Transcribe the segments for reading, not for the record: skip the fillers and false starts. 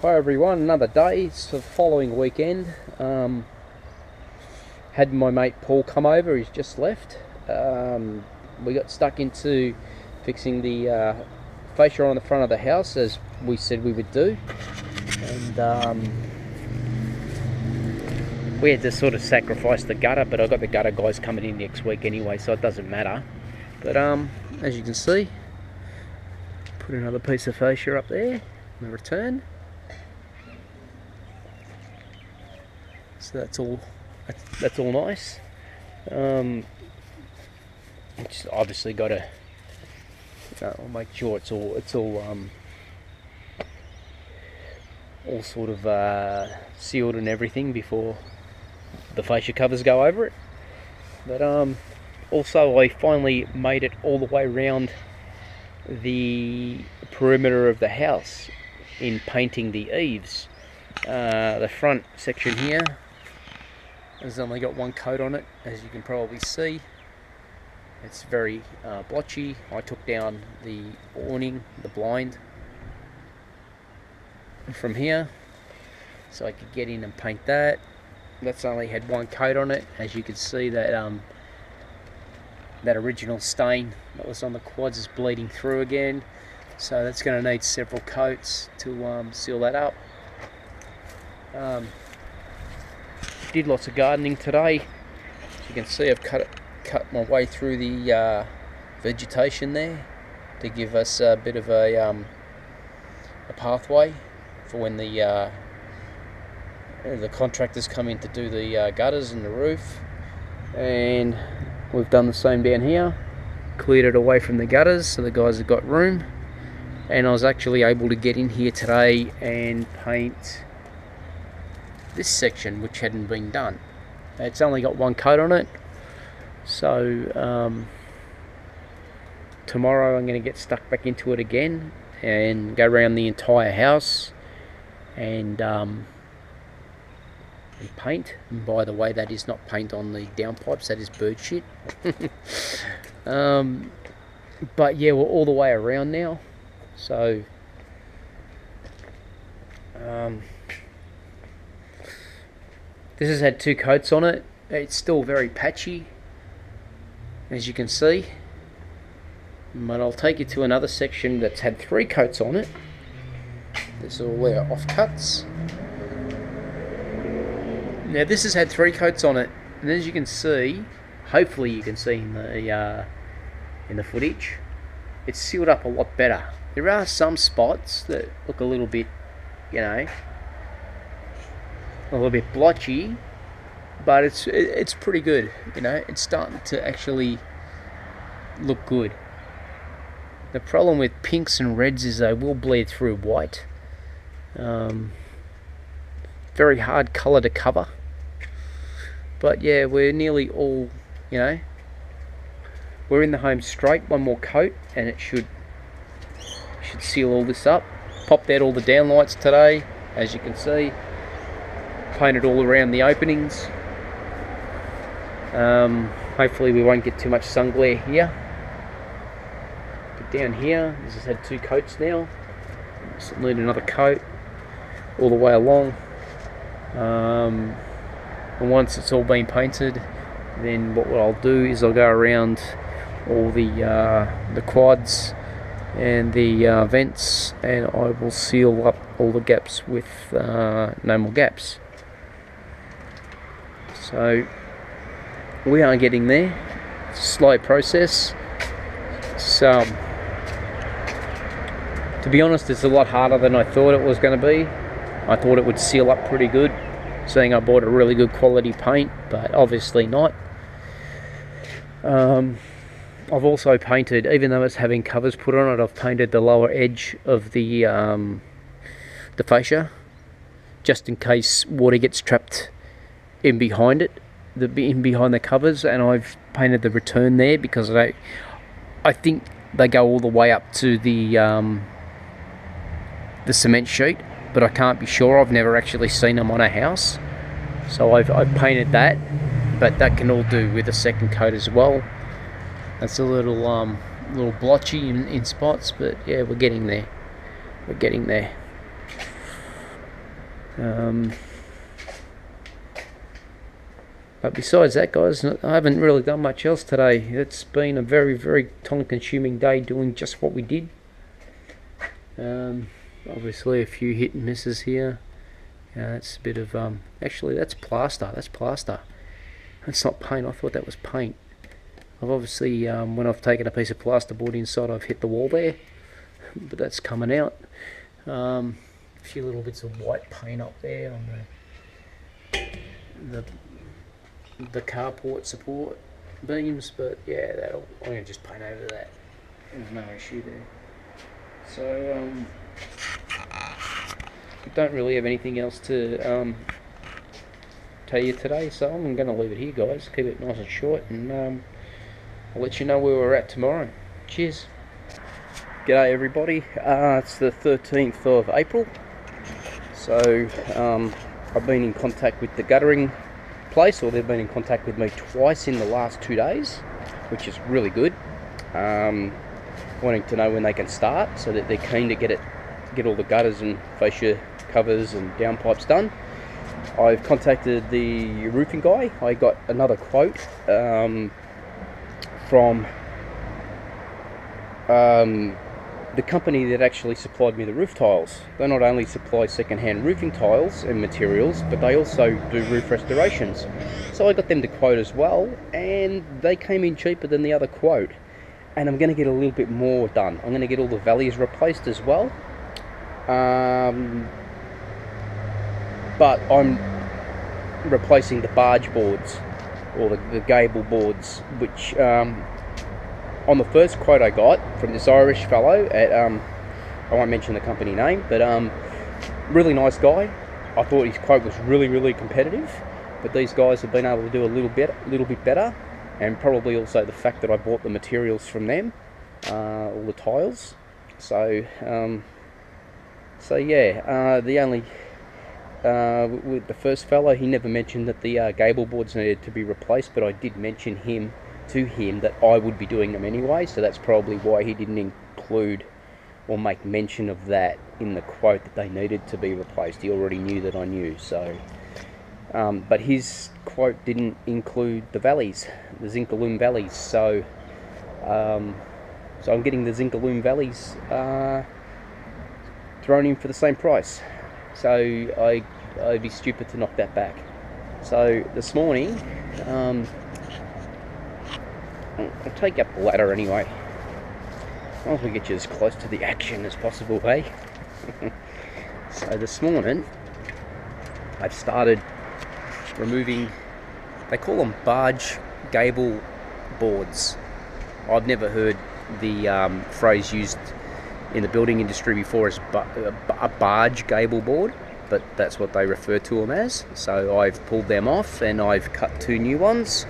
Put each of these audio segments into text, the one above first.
Hi everyone, another day. It's the following weekend. Had my mate Paul come over, he's just left. We got stuck into fixing the fascia on the front of the house as we said we would do. And we had to sort of sacrifice the gutter, but I've got the gutter guys coming in next week anyway, so it doesn't matter. But as you can see, put another piece of fascia up there in the return. So that's all nice. Just obviously got to make sure it's all sort of sealed and everything before the fascia covers go over it. But also I finally made it all the way around the perimeter of the house in painting the eaves. The front section here has only got one coat on it, as you can probably see. It's very blotchy. I took down the awning, the blind, from here so I could get in and paint that. That's only had one coat on it. As you can see, that that original stain that was on the quads is bleeding through again, so that's going to need several coats to seal that up. Did lots of gardening today. As you can see, I've cut my way through the vegetation there to give us a bit of a pathway for when the contractors come in to do the gutters and the roof. And we've done the same down here, cleared it away from the gutters so the guys have got room. And I was actually able to get in here today and paint this section, which hadn't been done. It's only got one coat on it, so tomorrow I'm going to get stuck back into it again and go around the entire house and paint. And by the way, that is not paint on the downpipes, that is bird shit. But yeah, we're all the way around now, so this has had two coats on it. It's still very patchy, as you can see. But I'll take you to another section that's had three coats on it. This is all their offcuts. Now this has had three coats on it, and as you can see, hopefully you can see in the footage, it's sealed up a lot better. There are some spots that look a little bit, a little bit blotchy, but it's pretty good. It's starting to actually look good. The problem with pinks and reds is they will bleed through white. Very hard colour to cover, but yeah, we're nearly all, we're in the home straight. One more coat and it should seal all this up. Popped out all the downlights today, as you can see. Painted all around the openings. Hopefully we won't get too much sun glare here. But down here, this has had two coats now. Just need another coat all the way along. And once it's all been painted, then what I'll do is I'll go around all the quads and the vents, and I will seal up all the gaps with no more gaps. So we are getting there. It's a slow process. So to be honest, it's a lot harder than I thought it was going to be. I thought it would seal up pretty good, seeing I bought a really good quality paint, but obviously not. I've also painted, even though it's having covers put on it, I've painted the lower edge of the fascia, just in case water gets trapped in behind it, in behind the covers. And I've painted the return there because I think they go all the way up to the cement sheet, but I can't be sure. I've never actually seen them on a house, so I've painted that, but that can all do with a second coat as well. It's a little blotchy in spots, but yeah, we're getting there. But besides that, guys, I haven't really done much else today. It's been a very, very time-consuming day doing just what we did. Obviously a few hit and misses here. That's a bit of actually that's plaster. That's plaster. That's not paint. I thought that was paint. I've obviously when I've taken a piece of plasterboard inside, I've hit the wall there, but that's coming out. A few little bits of white paint up there on the carport support beams, but yeah, I'm gonna just paint over that. There's no issue there. So don't really have anything else to tell you today, so I'm going to leave it here, guys. Keep it nice and short, and I'll let you know where we're at tomorrow. Cheers. G'day everybody, it's the 13th of April, so I've been in contact with the guttering place, or they've been in contact with me twice in the last 2 days, which is really good. Wanting to know when they can start, so that they're keen to get all the gutters and fascia covers and downpipes done. I've contacted the roofing guy. I got another quote from the company that actually supplied me the roof tiles. They not only supply second-hand roofing tiles and materials, but they also do roof restorations. So I got them to quote as well, and they came in cheaper than the other quote. And I'm going to get a little bit more done. I'm going to get all the valleys replaced as well. But I'm replacing the barge boards, or the gable boards, which on the first quote I got from this Irish fellow at I won't mention the company name, but really nice guy. I thought his quote was really, really competitive, but these guys have been able to do a little bit better, and probably also the fact that I bought the materials from them, all the tiles. So yeah, the only with the first fellow, he never mentioned that the gable boards needed to be replaced, but I did mention to him that I would be doing them anyway, so that's probably why he didn't include or make mention of that in the quote, that they needed to be replaced. He already knew that I knew. So but his quote didn't include the valleys, the Zinkaloom valleys, so I'm getting the Zinkaloom valleys thrown in for the same price. So I'd be stupid to knock that back. So this morning, I'll take up the ladder anyway. Might as well get you as close to the action as possible, eh? So this morning, I've started removing, they call them barge gable boards. I've never heard the phrase used in the building industry before as a barge gable board, but that's what they refer to them as. So I've pulled them off and I've cut 2 new ones,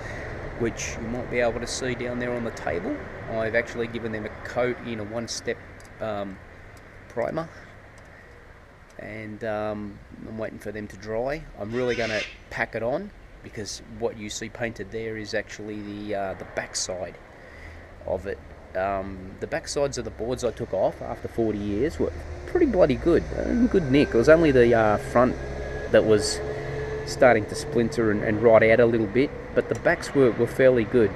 which you might be able to see down there on the table. I've actually given them a coat in a 1-step primer, and I'm waiting for them to dry. I'm really going to pack it on, because what you see painted there is actually the backside of it. The back sides of the boards I took off after 40 years were pretty bloody good, good nick. It was only the front that was starting to splinter and rot out a little bit, but the backs were fairly good.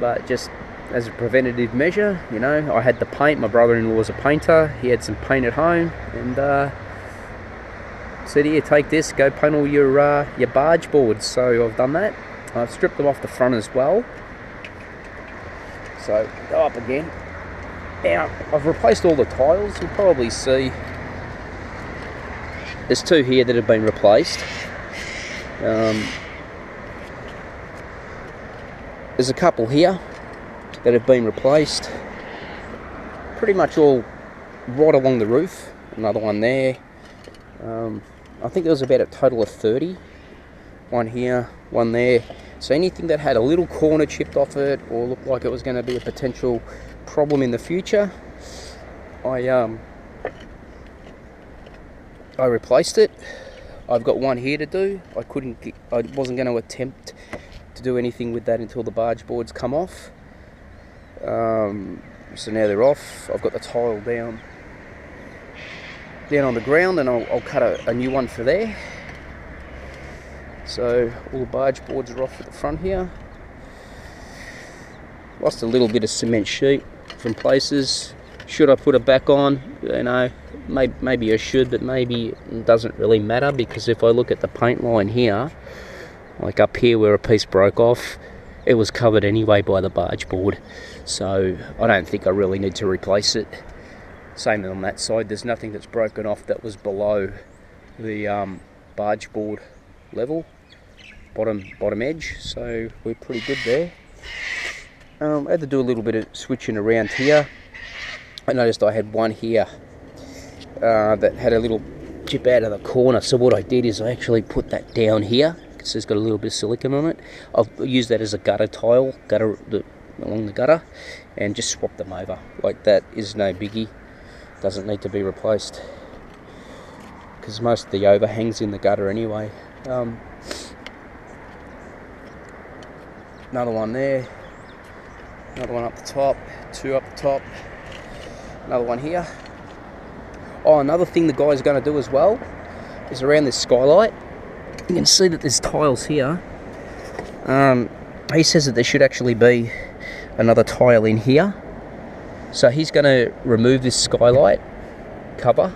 But just as a preventative measure, you know, I had the paint. My brother-in-law was a painter. He had some paint at home, and said, here, take this, go paint all your barge boards. So I've done that. I've stripped them off the front as well. So go up again. Now I've replaced all the tiles. You'll probably see there's 2 here that have been replaced. There's a couple here that have been replaced. Pretty much all right along the roof. Another one there. I think there was about a total of 30. One here, one there. So anything that had a little corner chipped off it, or looked like it was going to be a potential problem in the future, I replaced it. I've got one here to do. I wasn't going to attempt to do anything with that until the barge boards come off. So now they're off. I've got the tile down down on the ground, and I'll cut a new one for there. So all the barge boards are off at the front here. Lost a little bit of cement sheet from places. Should I put it back on? You know, maybe I should, but maybe it doesn't really matter, because if I look at the paint line here, like up here where a piece broke off, it was covered anyway by the barge board, so I don't think I really need to replace it. Same on that side, there's nothing that's broken off that was below the barge board level, bottom edge, so we're pretty good there. I had to do a little bit of switching around here. I noticed I had one here that had a little chip out of the corner, so what I did is I actually put that down here, because it's got a little bit of silicone on it. I've used that as a gutter tile, along the gutter, and just swap them over. Like, that is no biggie, doesn't need to be replaced, because most of the overhangs in the gutter anyway. Another one there, another one up the top, two up the top, another one here. Oh, another thing the guy's going to do as well is around this skylight. You can see that there's tiles here. He says that there should actually be another tile in here. So he's going to remove this skylight cover.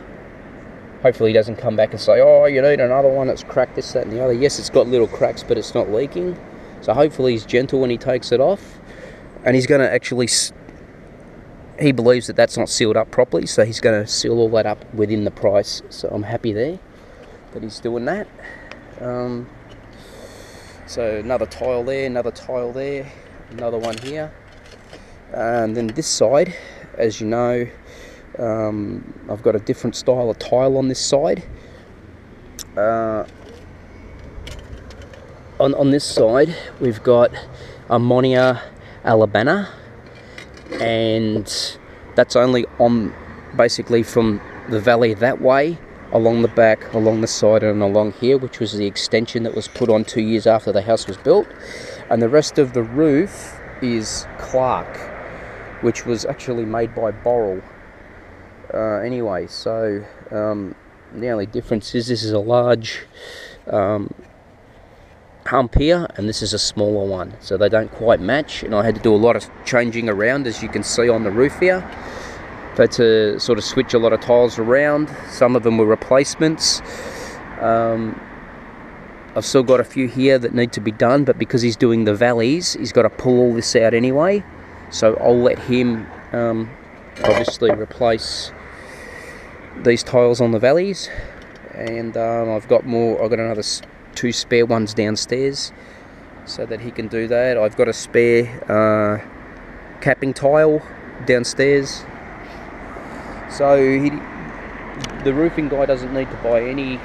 Hopefully he doesn't come back and say, oh, you need another one, it's cracked, this, that and the other. Yes, it's got little cracks, but it's not leaking. So hopefully he's gentle when he takes it off. And he's going to actually, he believes that that's not sealed up properly, so he's going to seal all that up within the price. So I'm happy there that he's doing that. So another tile there, another one here. And then this side, as you know, I've got a different style of tile on this side. On this side, we've got Ammonia Alabama, and that's only on basically from the valley that way, along the back, along the side, and along here, which was the extension that was put on 2 years after the house was built. And the rest of the roof is Clark, which was actually made by Boral. Anyway, so the only difference is this is a large hump here, and this is a smaller one, so they don't quite match, and I had to do a lot of changing around, as you can see on the roof here. I had to sort of switch a lot of tiles around. Some of them were replacements. I've still got a few here that need to be done, but because he's doing the valleys, he's got to pull all this out anyway, so I'll let him obviously replace these tiles on the valleys. And I've got another 2 spare ones downstairs, so that he can do that. I've got a spare capping tile downstairs, so the roofing guy doesn't need to buy any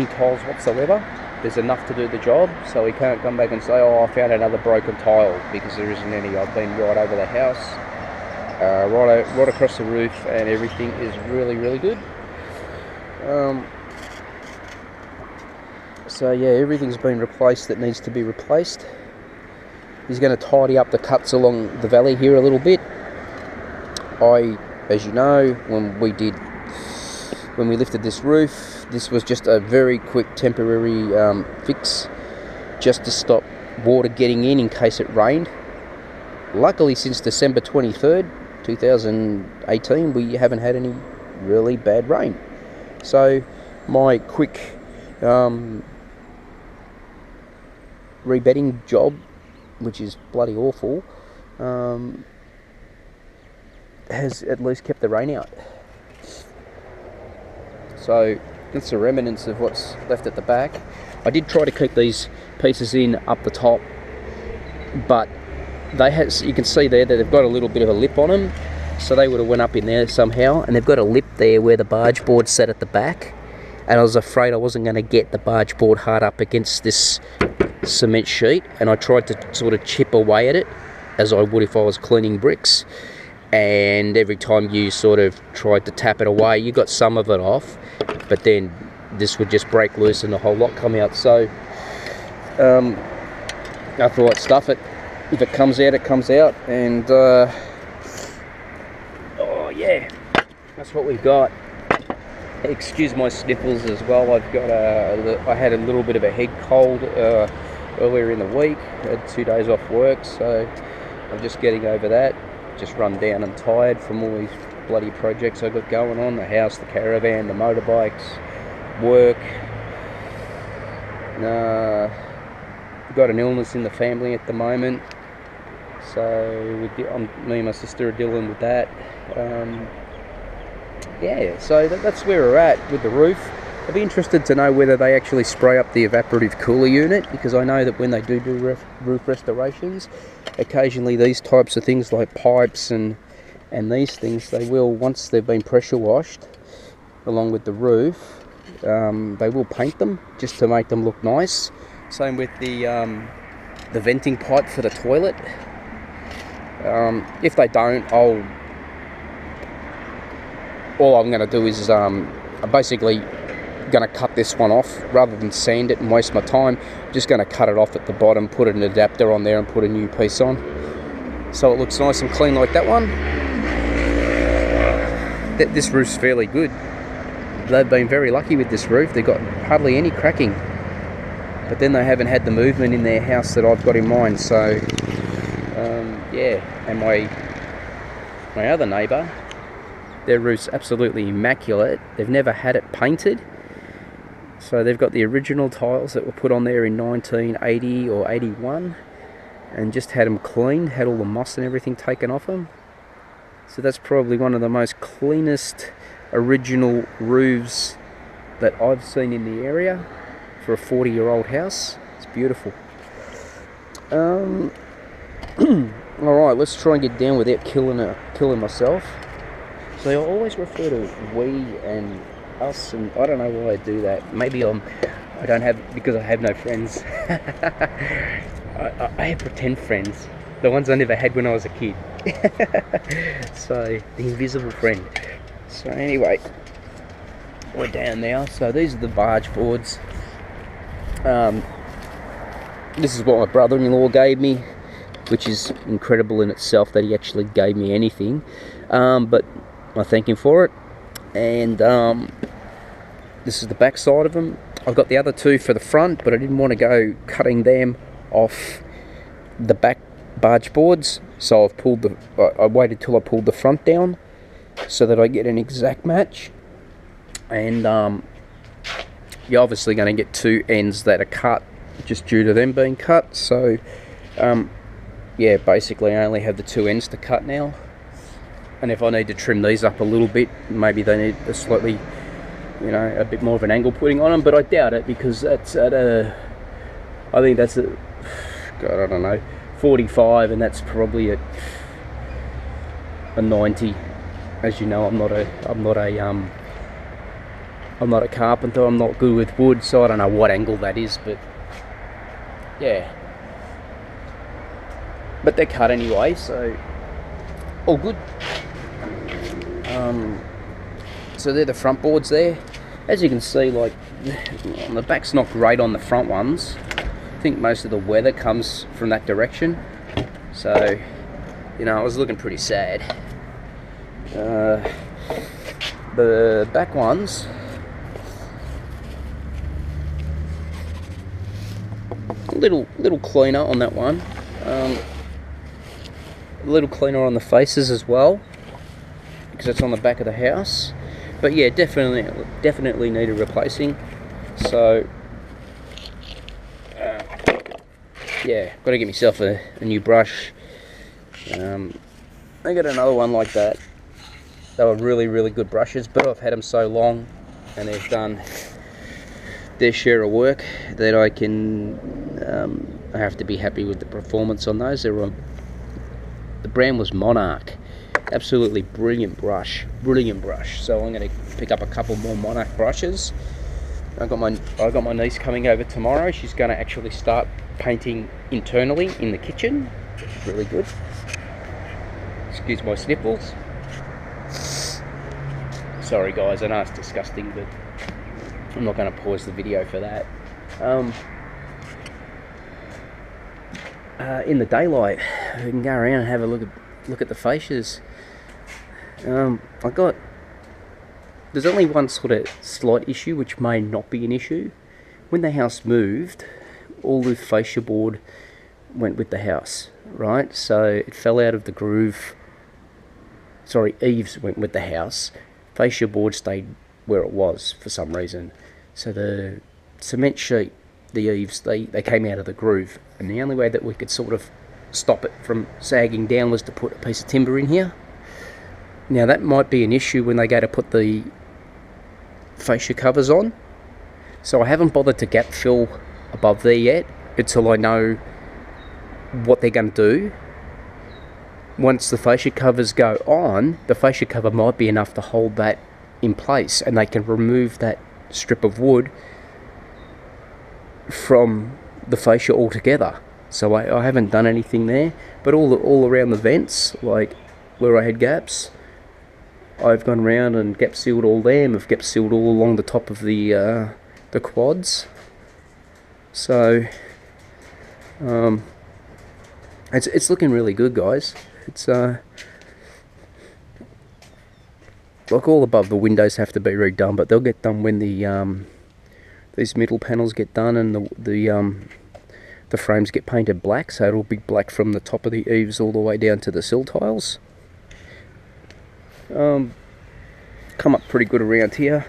tiles whatsoever. There's enough to do the job, so he can't come back and say, oh, I found another broken tile, because there isn't any. I've been right over the house, right across the roof, and everything is really, really good. So yeah, everything's been replaced that needs to be replaced. He's going to tidy up the cuts along the valley here a little bit. As you know, when we lifted this roof, this was just a very quick temporary fix, just to stop water getting in case it rained. Luckily, since December 23rd, 2018, we haven't had any really bad rain. So my quick rebedding job, which is bloody awful, has at least kept the rain out. So that's the remnants of what's left at the back. I did try to keep these pieces in up the top, but you can see there that they've got a little bit of a lip on them, so they would have went up in there somehow, and they've got a lip there where the barge board sat at the back, and I was afraid I wasn't going to get the barge board hard up against this cement sheet, and I tried to sort of chip away at it as I would if I was cleaning bricks, and every time you sort of tried to tap it away, you got some of it off, but then this would just break loose and the whole lot come out. So I thought, stuff it, if it comes out, it comes out. And oh yeah, that's what we've got. Excuse my sniffles as well. I had a little bit of a head cold earlier in the week. I had 2 days off work, so I'm just getting over that. Just run down and tired from all these bloody projects I got going on. The house, the caravan, the motorbikes, work. Got an illness in the family at the moment, so me and my sister are dealing with that. Yeah, so that's where we're at with the roof. I'd be interested to know whether they actually spray up the evaporative cooler unit, because I know that when they do roof restorations, occasionally these types of things like pipes and these things, they will, once they've been pressure washed along with the roof, they will paint them just to make them look nice. Same with the venting pipe for the toilet. If they don't, all I'm going to do is I'm basically going to cut this one off rather than sand it and waste my time. I'm just going to cut it off at the bottom, put an adapter on there and put a new piece on, so it looks nice and clean like that one. This roof's fairly good. They've been very lucky with this roof. They've got hardly any cracking, but then they haven't had the movement in their house that I've got in mind. So yeah, and my other neighbour, their roof's absolutely immaculate. They've never had it painted, so they've got the original tiles that were put on there in 1980 or 81 and just had them cleaned, had all the moss and everything taken off them. So that's probably one of the most cleanest original roofs that I've seen in the area for a 40-year-old house. It's beautiful. Alright, let's try and get down without killing myself. So I always refer to we and us, and I don't know why I do that. Maybe because I have no friends. I have pretend friends, the ones I never had when I was a kid. So the invisible friend. So anyway, we're down now. So these are the barge boards. This is what my brother-in-law gave me, which is incredible in itself that he actually gave me anything. But I thank him for it. And this is the back side of them. I've got the other two for the front, but I didn't want to go cutting them off the back barge boards, so I waited till I pulled the front down so that I get an exact match. And you're obviously going to get two ends that are cut just due to them being cut. So yeah, basically I only have the two ends to cut now. And if I need to trim these up a little bit, maybe they need a slightly, a bit more of an angle putting on them, but I doubt it, because that's at I think that's at, God, I don't know, 45, and that's probably at a 90. As you know, I'm not a carpenter. I'm not good with wood, so I don't know what angle that is, but yeah. But they're cut anyway, so all good. So they're the front boards there. As you can see, like, the back's not great on the front ones. I think most of the weather comes from that direction. So, I was looking pretty sad. The back ones, a little cleaner on that one. A little cleaner on the faces as well, because it's on the back of the house. But yeah, definitely needed replacing. So yeah, got to get myself a new brush. I got another one like that. They were really good brushes, but I've had them so long and they've done their share of work that I have to be happy with the performance on those. The brand was Monarch. Absolutely brilliant brush. So I'm going to pick up a couple more Monarch brushes. I got my niece coming over tomorrow. She's going to actually start painting internally in the kitchen, which is really good. Excuse my sniffles. Sorry guys, I know it's disgusting, but I'm not going to pause the video for that. In the daylight, we can go around and have a look at the fascias. I got there's only one sort of slight issue, which may not be an issue. When the house moved, all the fascia board went with the house, right? So it fell out of the groove. Sorry, eaves went with the house. Fascia board stayed where it was for some reason. So the cement sheet, the eaves, they came out of the groove. And the only way that we could sort of stop it from sagging down was to put a piece of timber in here. Now that might be an issue when they go to put the fascia covers on. So I haven't bothered to gap fill above there yet until I know what they're going to do. Once the fascia covers go on, the fascia cover might be enough to hold that in place, and they can remove that strip of wood from the fascia altogether. So I haven't done anything there, but all around the vents, like where I had gaps, I've gone around and gap sealed all them. I've gap sealed all along the top of the quads. So it's looking really good, guys. It's like all above the windows have to be redone, but they'll get done when the these middle panels get done and the frames get painted black. So it'll be black from the top of the eaves all the way down to the sill tiles. Come up pretty good around here.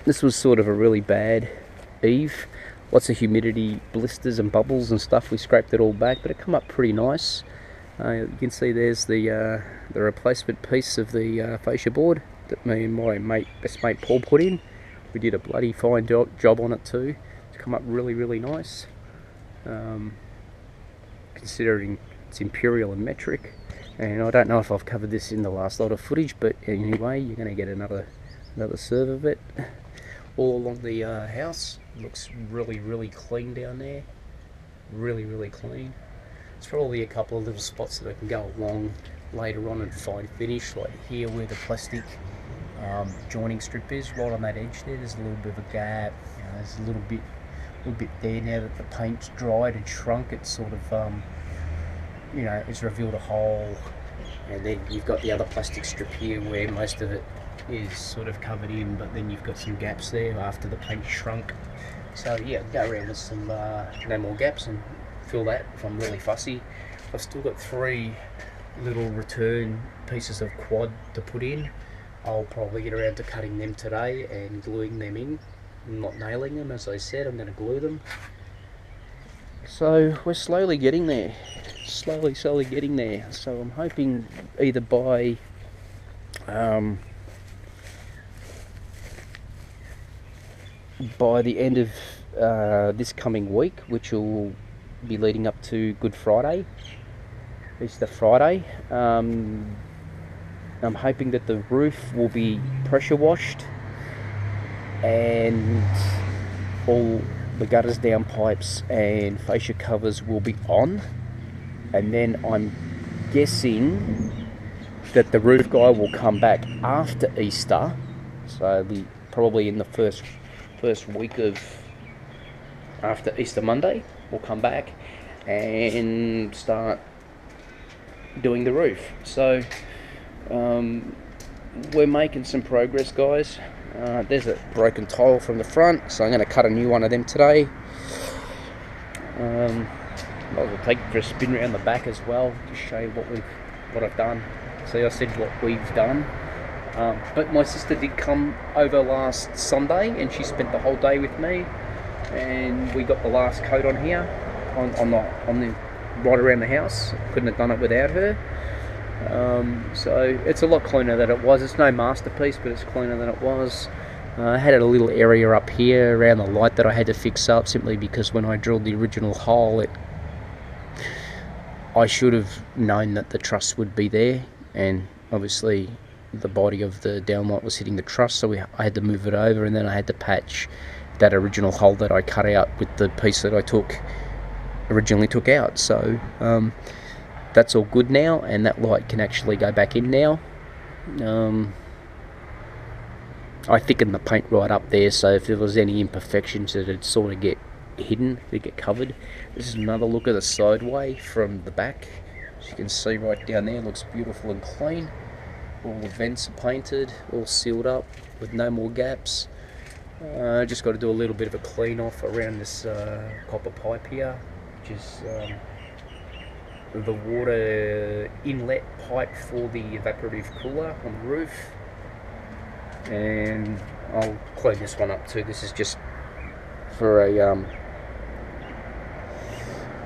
This was sort of a really bad eave. Lots of humidity, blisters and bubbles and stuff. We scraped it all back, but it come up pretty nice. You can see there's the replacement piece of the fascia board that me and my best mate Paul put in. We did a bloody fine job on it too. It's come up really, really nice. Considering it's imperial and metric. And I don't know if I've covered this in the last lot of footage, but anyway, you're going to get another serve of it. All along the house. Looks really, really clean down there. Really, really clean. There's probably a couple of little spots that I can go along later on and fine finish, like here where the plastic joining strip is, right on that edge there. There's a little bit of a gap. You know, there's a little bit there. Now that the paint's dried and shrunk, it's sort of you know, it's revealed a hole. And then you've got the other plastic strip here where most of it is sort of covered in, but then you've got some gaps there after the paint shrunk. So yeah, go around with some no more gaps and fill that if I'm really fussy. I've still got 3 little return pieces of quad to put in. I'll probably get around to cutting them today and gluing them in. I'm not nailing them, as I said. I'm going to glue them. So we're slowly getting there. Slowly getting there. So I'm hoping either by the end of this coming week, which will be leading up to Good Friday, Easter Friday, I'm hoping that the roof will be pressure washed and all the gutters, downpipes and fascia covers will be on, and then I'm guessing that the roof guy will come back after Easter, so probably in the first week of after Easter Monday we'll come back and start doing the roof. So we're making some progress, guys. There's a broken tile from the front, so I'm going to cut a new one of them today. I'll take it for a spin around the back as well to show you what I've done. See, I said what we've done. But my sister did come over last Sunday and she spent the whole day with me, and we got the last coat on here on the right around the house. Couldn't have done it without her. So it's a lot cleaner than it was. It's no masterpiece, but it's cleaner than it was. I had a little area up here around the light that I had to fix up, simply because when I drilled the original hole, I should have known that the truss would be there, and obviously the body of the downlight was hitting the truss, so I had to move it over, and then I had to patch that original hole that I cut out with the piece that I originally took out. So that's all good now, and that light can actually go back in now. I thickened the paint right up there, so if there was any imperfections, it'd sort of get hidden, it'd get covered. This is another look at the sideway from the back. As you can see right down there, it looks beautiful and clean. All the vents are painted, all sealed up with no more gaps. Just got to do a little bit of a clean off around this copper pipe here, which is the water inlet pipe for the evaporative cooler on the roof. And I'll clean this one up too. This is just for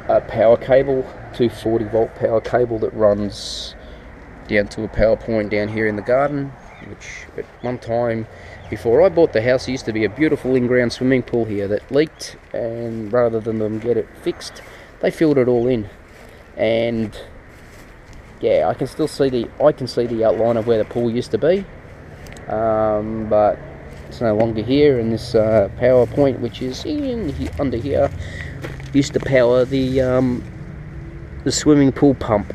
a power cable, 240 volt power cable that runs down to a power point down here in the garden, which at one time before I bought the house used to be a beautiful in-ground swimming pool here that leaked, and rather than them get it fixed, they filled it all in. And yeah, I can see the outline of where the pool used to be, but it's no longer here. And this power point, which is under here, used to power the swimming pool pump.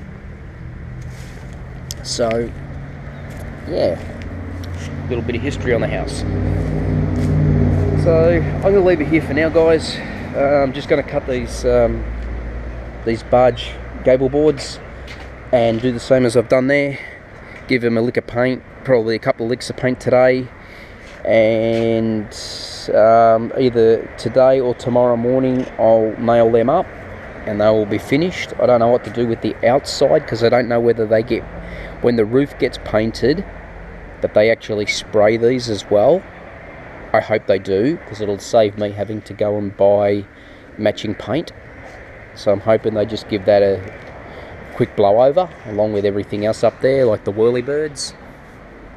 So yeah, a little bit of history on the house. So I'm going to leave it here for now, guys. I'm just going to cut these barge gable boards and do the same as I've done there. Give them a lick of paint, probably a couple of licks of paint today, and either today or tomorrow morning I'll nail them up and they will be finished. I don't know what to do with the outside because I don't know whether they get, when the roof gets painted, that they actually spray these as well. I hope they do, because it'll save me having to go and buy matching paint. So I'm hoping they just give that a quick blow over along with everything else up there, like the whirlybirds.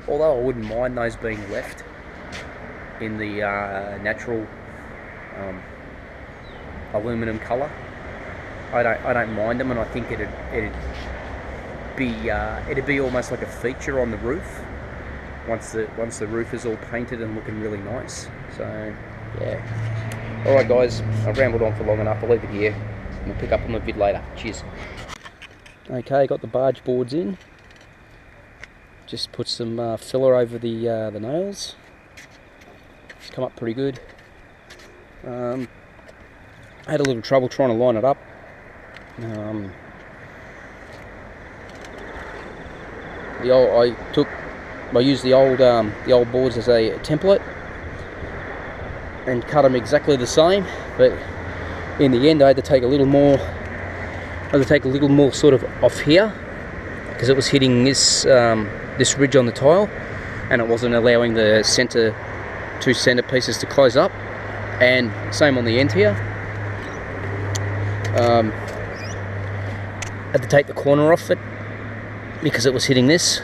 Although I wouldn't mind those being left in the natural aluminum colour. I don't mind them, and I think it'd be almost like a feature on the roof once the roof is all painted and looking really nice. So yeah. Alright guys, I've rambled on for long enough. I'll leave it here and we'll pick up on the vid later. Cheers. Okay, got the barge boards in. Just put some filler over the nails. It's come up pretty good. I had a little trouble trying to line it up. I used the old boards as a template and cut them exactly the same, but in the end I had to take a little more sort of off here because it was hitting this ridge on the tile and it wasn't allowing the two center pieces to close up, and same on the end here. Had to take the corner off it because it was hitting this.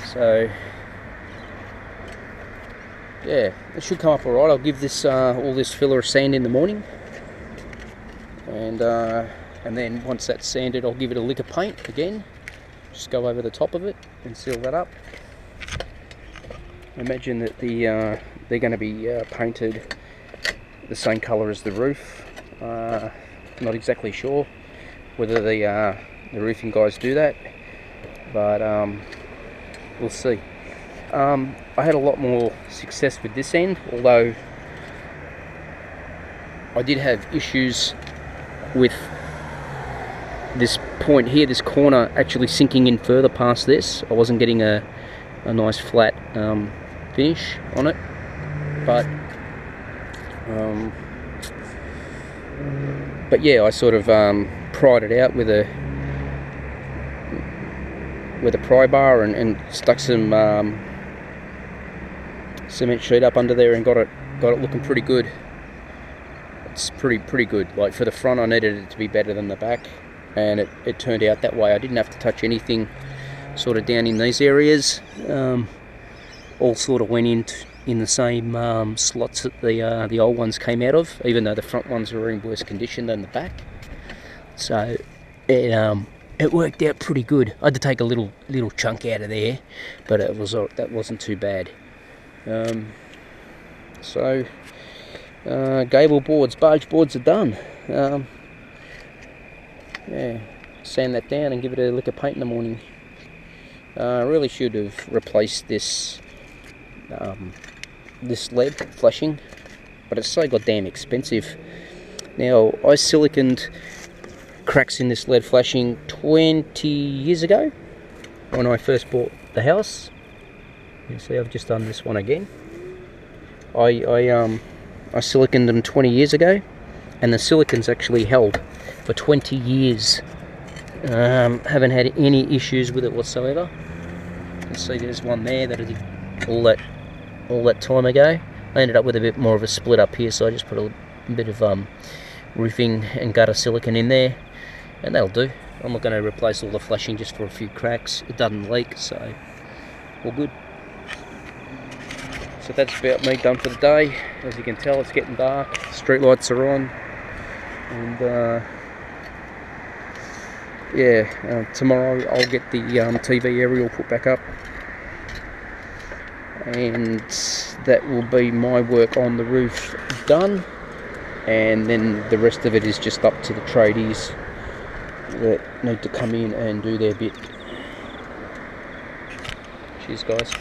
So yeah, it should come up alright. I'll give this all this filler a sand in the morning, and then once that's sanded I'll give it a lick of paint again, just go over the top of it and seal that up. Imagine that they're going to be painted the same colour as the roof. Not exactly sure whether the roofing guys do that, but we'll see. I had a lot more success with this end, although I did have issues with this point here, this corner actually sinking in further past this. I wasn't getting a nice flat finish on it, but yeah, I sort of pried it out with a pry bar and stuck some cement sheet up under there and got it looking pretty good. It's pretty good. Like for the front I needed it to be better than the back, and it turned out that way. I didn't have to touch anything sort of down in these areas. All sort of went in the same slots that the old ones came out of, even though the front ones were in worse condition than the back. So it worked out pretty good. I had to take a little chunk out of there, but that wasn't too bad. So gable boards, barge boards are done. Yeah, sand that down and give it a lick of paint in the morning. I really should have replaced this lead flashing, but it's so goddamn expensive. Now, I siliconed cracks in this lead flashing 20 years ago when I first bought the house. You see, I've just done this one again. I siliconed them 20 years ago, and the silicon's actually held for 20 years. Haven't had any issues with it whatsoever. You can see there's one there that I did all that time ago. I ended up with a bit more of a split up here, so I just put a bit of roofing and gutter silicon in there, and that'll do. I'm not going to replace all the flashing just for a few cracks. It doesn't leak, so all good. So that's about me done for the day. As you can tell, it's getting dark. Street lights are on, and yeah, tomorrow I'll get the TV aerial put back up, and that will be my work on the roof done. And then the rest of it is just up to the tradies that need to come in and do their bit. Cheers, guys.